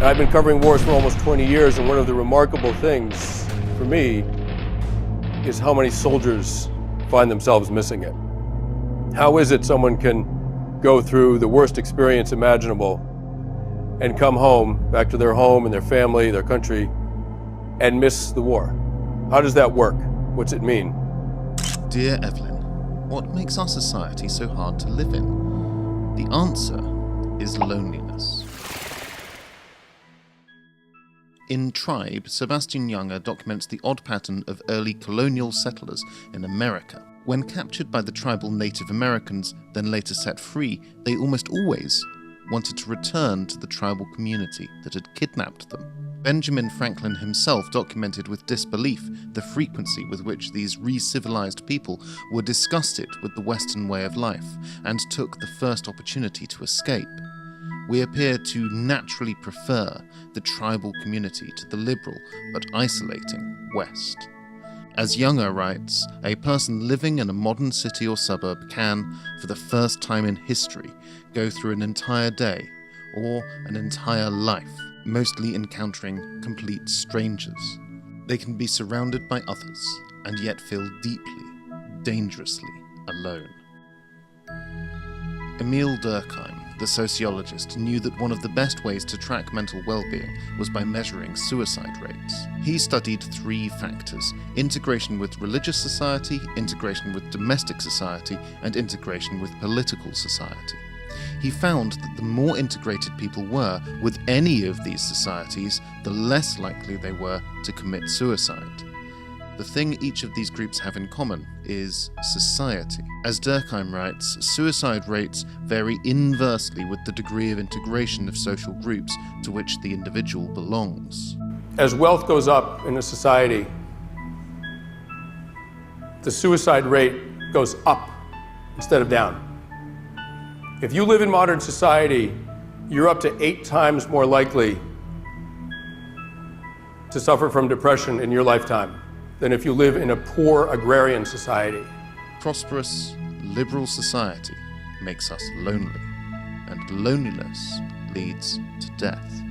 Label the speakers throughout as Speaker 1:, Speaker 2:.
Speaker 1: I've been covering wars for almost 20 years, and one of the remarkable things for me is how many soldiers find themselves missing it. How is it someone can go through the worst experience imaginable and come home, back to their home and their family, their country, and miss the war? How does that work? What's it mean?
Speaker 2: Dear Evelyn, what makes our society so hard to live in? The answer is loneliness. In Tribe, Sebastian Junger documents the odd pattern of early colonial settlers in America. When captured by the tribal Native Americans, then later set free, they almost always wanted to return to the tribal community that had kidnapped them. Benjamin Franklin himself documented with disbelief the frequency with which these re-civilized people were disgusted with the Western way of life and took the first opportunity to escape. We appear to naturally prefer the tribal community to the liberal but isolating West. As Junger writes, a person living in a modern city or suburb can, for the first time in history, go through an entire day or an entire life mostly encountering complete strangers. They can be surrounded by others and yet feel deeply, dangerously alone. Emile Durkheim, the sociologist, knew that one of the best ways to track mental well-being was by measuring suicide rates. He studied 3 factors: integration with religious society, integration with domestic society, and integration with political society. He found that the more integrated people were with any of these societies, the less likely they were to commit suicide. The thing each of these groups have in common is society. As Durkheim writes, suicide rates vary inversely with the degree of integration of social groups to which the individual belongs.
Speaker 1: As wealth goes up in a society, the suicide rate goes up instead of down. If you live in modern society, you're up to 8 times more likely to suffer from depression in your lifetime than if you live in a poor agrarian society.
Speaker 2: Prosperous, liberal society makes us lonely, and loneliness leads to death.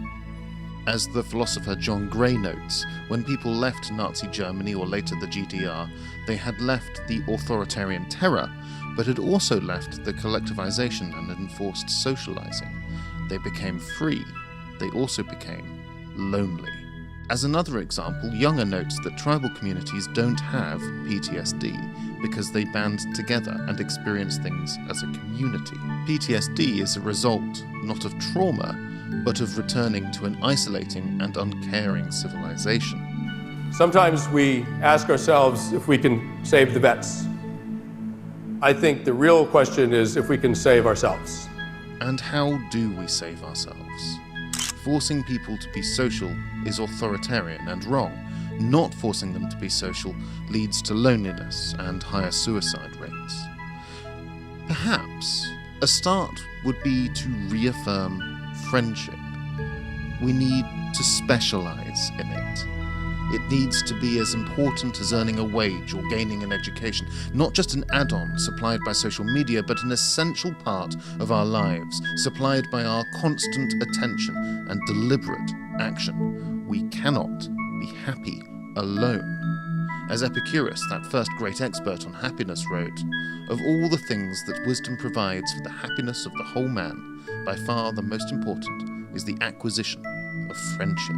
Speaker 2: As the philosopher John Gray notes, when people left Nazi Germany or later the GDR, they had left the authoritarian terror, but had also left the collectivization and enforced socializing. They became free. They also became lonely. As another example, Junger notes that tribal communities don't have PTSD because they band together and experience things as a community. PTSD is a result not of trauma, but of returning to an isolating and uncaring civilization.
Speaker 1: Sometimes we ask ourselves if we can save the vets. I think the real question is if we can save ourselves.
Speaker 2: And how do we save ourselves? Forcing people to be social is authoritarian and wrong. Not forcing them to be social leads to loneliness and higher suicide rates. Perhaps a start would be to reaffirm friendship. We need to specialize in it. It needs to be as important as earning a wage or gaining an education, not just an add-on supplied by social media, but an essential part of our lives, supplied by our constant attention and deliberate action. We cannot be happy alone. As Epicurus, that first great expert on happiness, wrote, "Of all the things that wisdom provides for the happiness of the whole man, by far the most important is the acquisition of friendship."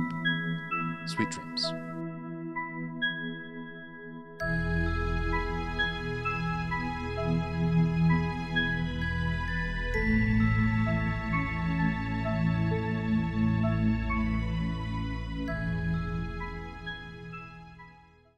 Speaker 2: Sweet dreams.